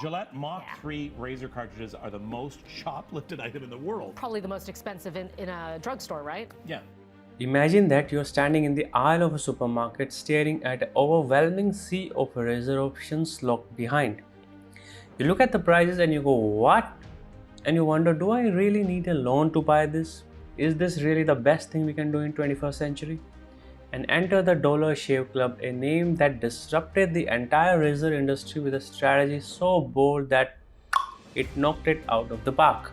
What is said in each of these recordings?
Gillette Mach 3 razor cartridges are the most shoplifted item in the world. Probably the most expensive in a drugstore, right? Yeah. Imagine that you're standing in the aisle of a supermarket staring at an overwhelming sea of razor options locked behind. You look at the prices and you go, what? And you wonder, do I really need a loan to buy this? Is this really the best thing we can do in 21st century? And enter the Dollar Shave Club, a name that disrupted the entire razor industry with a strategy so bold that it knocked it out of the park.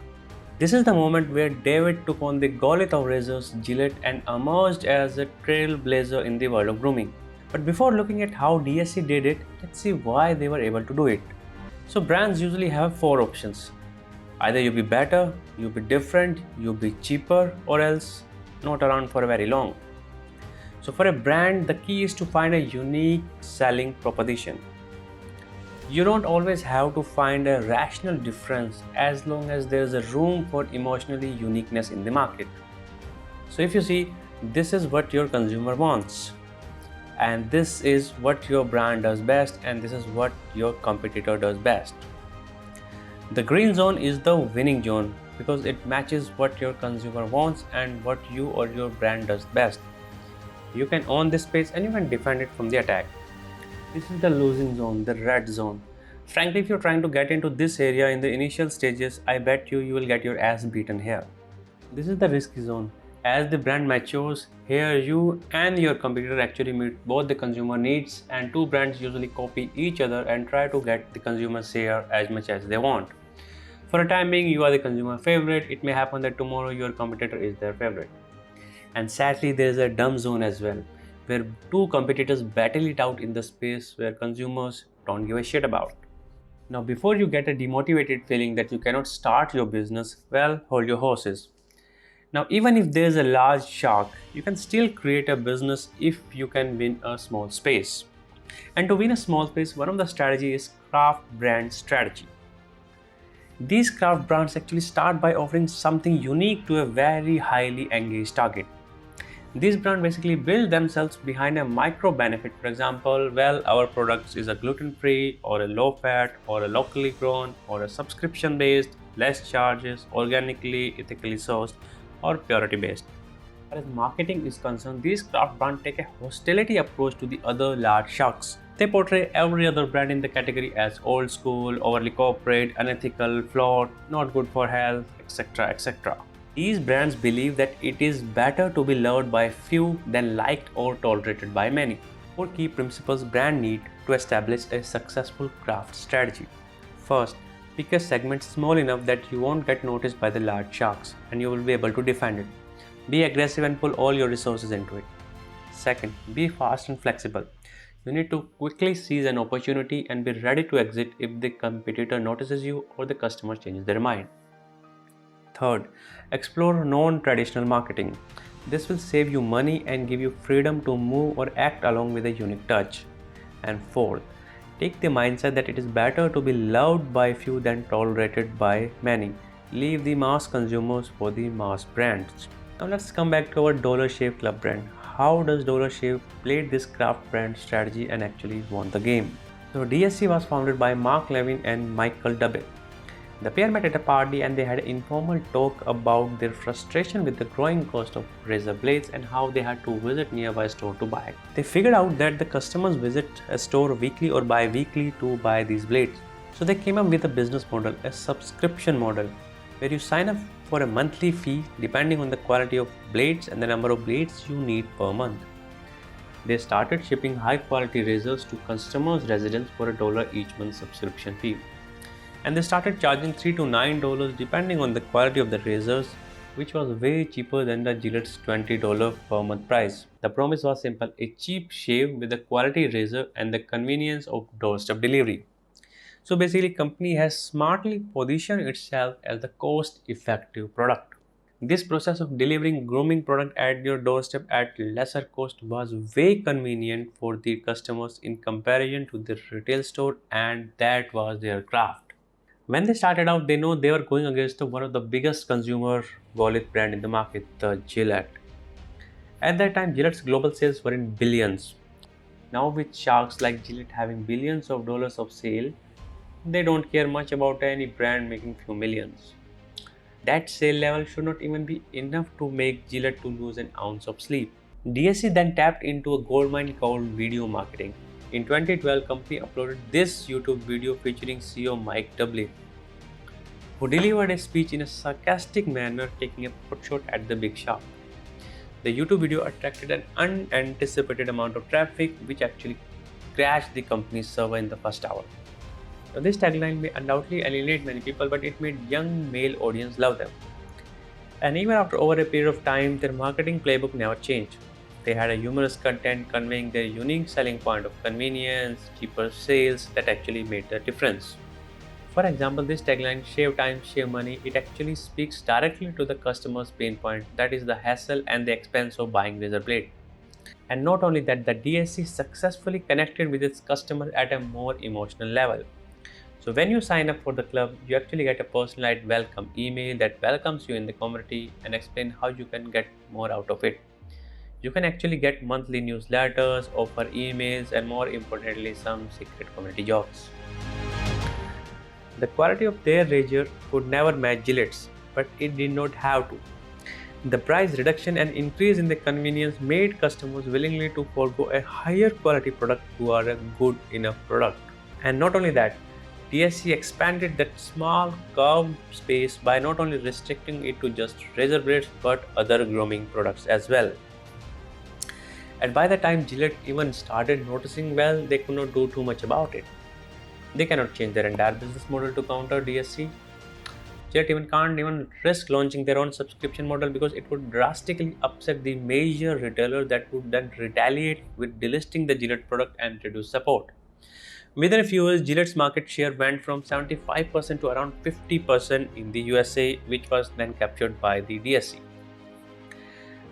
This is the moment where David took on the gauntlet of razors, Gillette, and emerged as a trailblazer in the world of grooming. But before looking at how DSC did it, let's see why they were able to do it. So brands usually have four options. Either you be better, you be different, you be cheaper, or else not around for very long. So for a brand, the key is to find a unique selling proposition. You don't always have to find a rational difference as long as there is a room for emotionally uniqueness in the market. So if you see, this is what your consumer wants, and this is what your brand does best, and this is what your competitor does best. The green zone is the winning zone because it matches what your consumer wants and what you or your brand does best. You can own this space and you can defend it from the attack. This is the losing zone, the red zone. Frankly, if you're trying to get into this area in the initial stages, I bet you will get your ass beaten here. This is the risky zone. As the brand matures, here you and your competitor actually meet both the consumer needs, and two brands usually copy each other and try to get the consumer's share as much as they want. For a time being, you are the consumer favorite. It may happen that tomorrow your competitor is their favorite. And sadly, there is a dumb zone as well, where two competitors battle it out in the space where consumers don't give a shit about. Now, before you get a demotivated feeling that you cannot start your business, well, hold your horses. Now, even if there is a large shark, you can still create a business if you can win a small space. And to win a small space, one of the strategies is craft brand strategy. These craft brands actually start by offering something unique to a very highly engaged target. These brands basically build themselves behind a micro benefit. For example, well, our products is a gluten-free or a low-fat or a locally grown or a subscription-based, less charges, organically, ethically sourced, or purity-based. As marketing is concerned, these craft brands take a hostility approach to the other large sharks. They portray every other brand in the category as old school, overly corporate, unethical, flawed, not good for health, etc. etc. These brands believe that it is better to be loved by few than liked or tolerated by many. Four key principles brands need to establish a successful craft strategy. First, pick a segment small enough that you won't get noticed by the large sharks and you will be able to defend it. Be aggressive and pull all your resources into it. Second, be fast and flexible. You need to quickly seize an opportunity and be ready to exit if the competitor notices you or the customer changes their mind. Third, explore non-traditional marketing. This will save you money and give you freedom to move or act along with a unique touch. And fourth, take the mindset that it is better to be loved by few than tolerated by many. Leave the mass consumers for the mass brands. Now let's come back to our Dollar Shave Club brand. How does Dollar Shave play this craft brand strategy and actually won the game? So DSC was founded by Mark Levin and Michael Dubé. The pair met at a party and they had an informal talk about their frustration with the growing cost of razor blades and how they had to visit nearby store to buy. They figured out that the customers visit a store weekly or bi-weekly to buy these blades. So they came up with a business model, a subscription model, where you sign up for a monthly fee depending on the quality of blades and the number of blades you need per month. They started shipping high quality razors to customers' residence for $1 each month subscription fee. And they started charging $3 to $9 depending on the quality of the razors, which was way cheaper than the Gillette's $20 per month price. The promise was simple: a cheap shave with a quality razor and the convenience of doorstep delivery. So basically, company has smartly positioned itself as the cost-effective product. This process of delivering grooming product at your doorstep at lesser cost was way convenient for the customers in comparison to the retail store, and that was their craft. When they started out, they know they were going against one of the biggest consumer wallet brand in the market, the Gillette. At that time, Gillette's global sales were in billions. Now with sharks like Gillette having billions of dollars of sale, They don't care much about any brand making few millions. That sale level should not even be enough to make Gillette to lose an ounce of sleep. DSC then tapped into a goldmine called video marketing. In 2012, company uploaded this YouTube video featuring CEO Mike W, who delivered a speech in a sarcastic manner, taking a potshot at the big shop. The YouTube video attracted an unanticipated amount of traffic, which actually crashed the company's server in the first hour. Now, this tagline may undoubtedly alienate many people, but it made young male audience love them. And even after over a period of time, their marketing playbook never changed. They had a humorous content conveying their unique selling point of convenience, cheaper sales that actually made the difference. For example, this tagline, "Shave time, shave money," it actually speaks directly to the customer's pain point, that is the hassle and the expense of buying razor blade. And not only that, the DSC successfully connected with its customer at a more emotional level. So when you sign up for the club, you actually get a personalized welcome email that welcomes you in the community and explain how you can get more out of it. You can actually get monthly newsletters, offer emails, and more importantly, some secret community jobs. The quality of their razor could never match Gillette's, but it did not have to. The price reduction and increase in the convenience made customers willingly to forego a higher quality product for a good enough product. And not only that, DSC expanded that small curved space by not only restricting it to just razor blades but other grooming products as well. And by the time Gillette even started noticing, well, they could not do too much about it. They cannot change their entire business model to counter DSC. Gillette can't risk launching their own subscription model because it would drastically upset the major retailer that would then retaliate with delisting the Gillette product and reduce support. Within a few years, Gillette's market share went from 75% to around 50% in the USA, which was then captured by the DSC.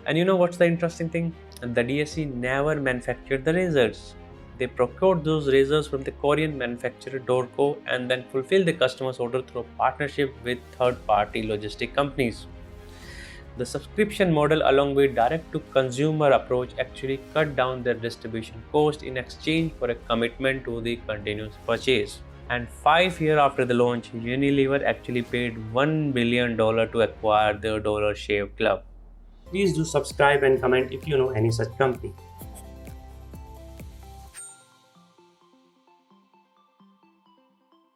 And you know what's the interesting thing? The DSC never manufactured the razors. They procured those razors from the Korean manufacturer Dorco and then fulfilled the customer's order through a partnership with third-party logistic companies. The subscription model, along with direct-to-consumer approach, actually cut down their distribution cost in exchange for a commitment to the continuous purchase. And 5 years after the launch, Unilever actually paid $1 billion to acquire the Dollar Shave Club. Please do subscribe and comment if you know any such company.